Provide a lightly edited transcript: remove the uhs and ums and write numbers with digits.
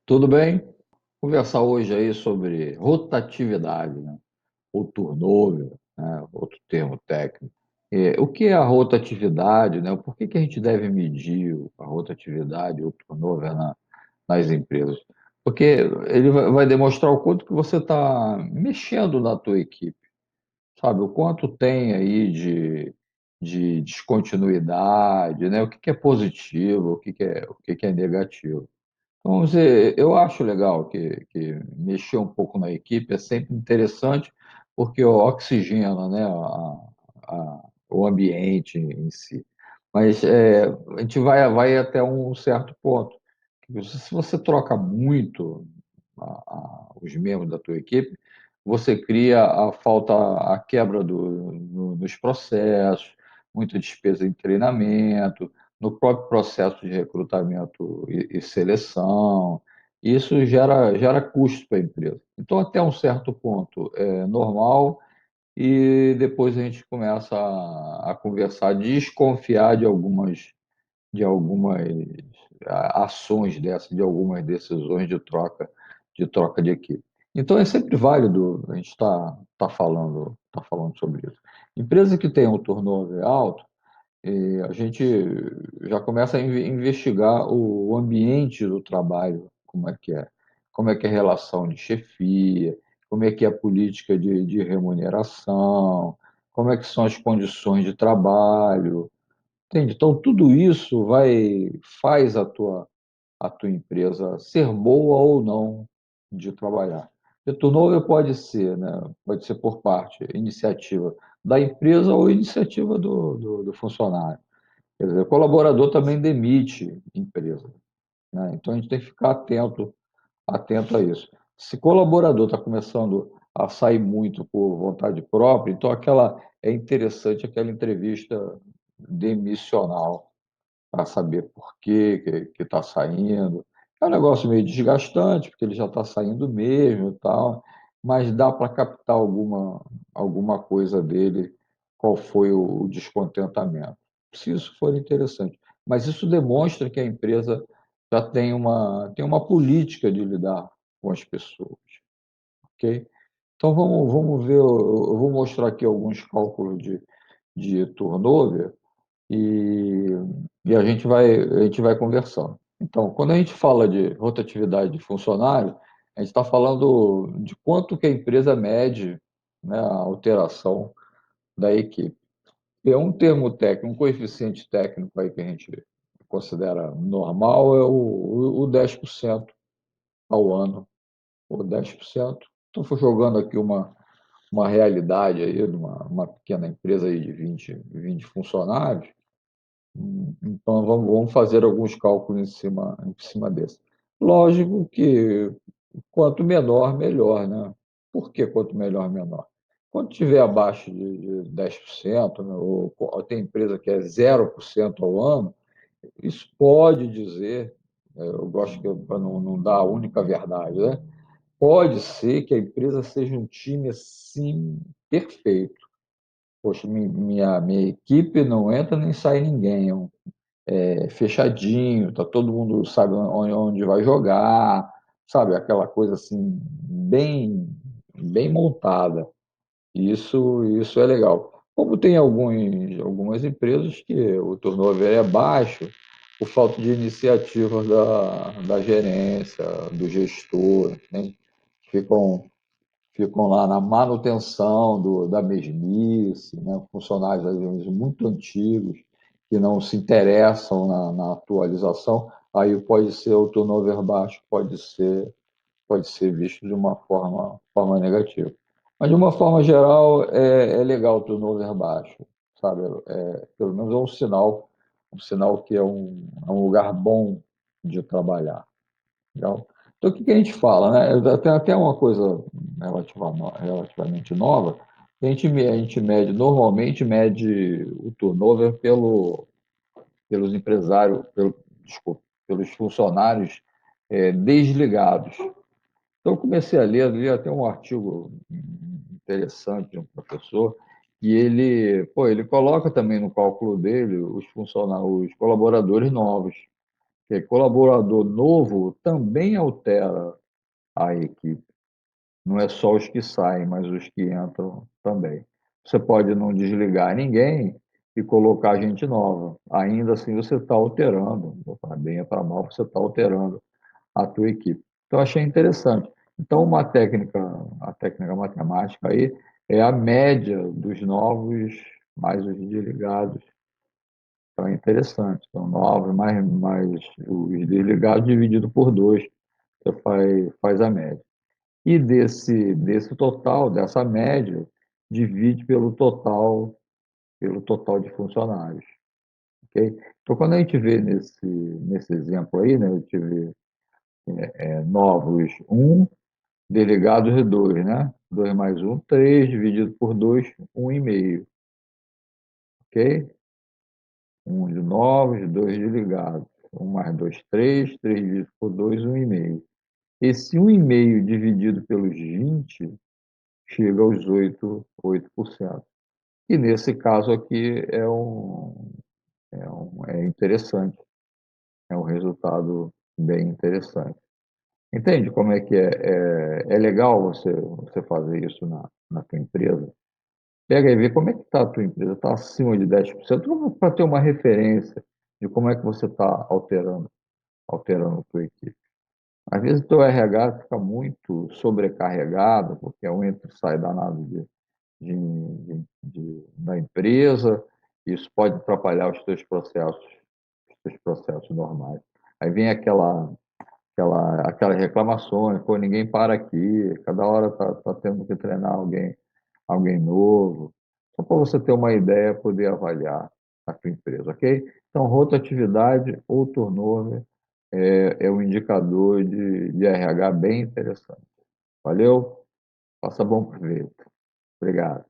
Tudo bem? Conversar hoje aí sobre rotatividade, né? Ou turnover, né? Outro termo técnico. O que é a rotatividade, né? Por que que a gente deve medir a rotatividade ou turnover nas empresas? Porque ele vai demonstrar o quanto que você está mexendo na tua equipe, sabe? O quanto tem aí de descontinuidade, né? O que que é positivo, o que que é negativo. Então, vamos dizer, eu acho legal que mexer um pouco na equipe é sempre interessante, porque oxigena, né, o ambiente em si. Mas a gente vai até um certo ponto. Se você troca muito os membros da tua equipe, você cria a quebra nos processos, muita despesa em treinamento, no próprio processo de recrutamento e seleção. Isso gera custo para a empresa. Então, até um certo ponto é normal, e depois a gente começa a conversar, desconfiar de algumas ações dessas, de algumas decisões de troca de equipe. Então, é sempre válido a gente tá falando sobre isso. Empresa que tem um turnover alto, a gente já começa a investigar o ambiente do trabalho, como é que é a relação de chefia, como é que é a política de remuneração, como é que são as condições de trabalho, entende? Então, tudo isso faz a tua empresa ser boa ou não de trabalhar. E turnover pode ser por parte, iniciativa da empresa ou iniciativa do funcionário. Quer dizer, o colaborador também demite empresa, né? Então a gente tem que ficar atento a isso. Se colaborador está começando a sair muito por vontade própria, então é interessante aquela entrevista demissional para saber por que está saindo. É um negócio meio desgastante, porque ele já está saindo mesmo e tal, mas dá para captar alguma coisa dele, qual foi o descontentamento, se isso for interessante. Mas isso demonstra que a empresa já tem uma política de lidar com as pessoas, ok? Então vamos ver, eu vou mostrar aqui alguns cálculos de turnover, e, e a gente vai conversando. Então, quando a gente fala de rotatividade de funcionário, a gente está falando de quanto que a empresa mede, né, a alteração da equipe. Tem um termo técnico, um coeficiente técnico aí que a gente considera normal, é o 10% ao ano, ou 10%. Estou jogando aqui uma realidade aí de uma pequena empresa aí de 20 funcionários. Então, vamos fazer alguns cálculos em cima desse. Lógico que quanto menor, melhor, né? Por que quanto melhor, menor? Quando tiver abaixo de 10%, né, ou tem empresa que é 0% ao ano, isso pode dizer, eu gosto para não dar a única verdade, né? Pode ser que a empresa seja um time assim perfeito. Poxa, minha equipe não entra nem sai ninguém, fechadinho, tá todo mundo sabe onde vai jogar, sabe? Aquela coisa assim, bem, bem montada. Isso é legal. Como tem algumas empresas que o turnover é baixo, por falta de iniciativa da gerência, do gestor, né? Ficam, ficam lá na manutenção da mesmice, né? Funcionários às vezes muito antigos que não se interessam na atualização, aí pode ser o turnover baixo, pode ser visto de uma forma negativa. Mas de uma forma geral é legal o turnover baixo, sabe? Pelo menos é um sinal que é um lugar bom de trabalhar. Legal? Então, o que que a gente fala, né? Tem até uma coisa relativamente nova. A gente normalmente mede o turnover pelos empresários, desculpa, pelos funcionários desligados. Então, eu comecei a ler, li até um artigo interessante de um professor, e ele coloca também no cálculo dele os colaboradores novos. Que colaborador novo também altera a equipe. Não é só os que saem, mas os que entram também. Você pode não desligar ninguém e colocar gente nova. Ainda assim, você está alterando, para bem ou para mal, você está alterando a tua equipe. Então, achei interessante. Então, a técnica matemática aí é a média dos novos mais os desligados. Então, é interessante. Então, novos mais os desligados dividido por dois, você faz a média. E desse total, dessa média, divide pelo total de funcionários. Ok? Então, quando a gente vê nesse exemplo aí, né, a gente vê novos um, delegados 2, né? 2 mais um, 3, dividido por 2, 1,5. Ok? Um de novos, 2 desligados. Um mais 2, 3, 3 dividido por 2, 1,5. Esse 1,5 dividido pelos 20 chega aos 8%. E nesse caso aqui é interessante, é um resultado bem interessante. Entende como é que é? É legal você fazer isso na tua empresa. Pega e vê como é que está a tua empresa. Está acima de 10%, para ter uma referência de como é que você está alterando a tua equipe. Às vezes o teu RH fica muito sobrecarregado, porque é um entra e sai danado da empresa, isso pode atrapalhar os teus processos normais. Aí vem aquelas reclamações, pô, ninguém para aqui, cada hora tá tendo que treinar alguém novo, só para você ter uma ideia, poder avaliar a sua empresa, ok? Então, rotatividade ou turnover é um indicador de RH bem interessante. Valeu? Faça bom proveito. Obrigado.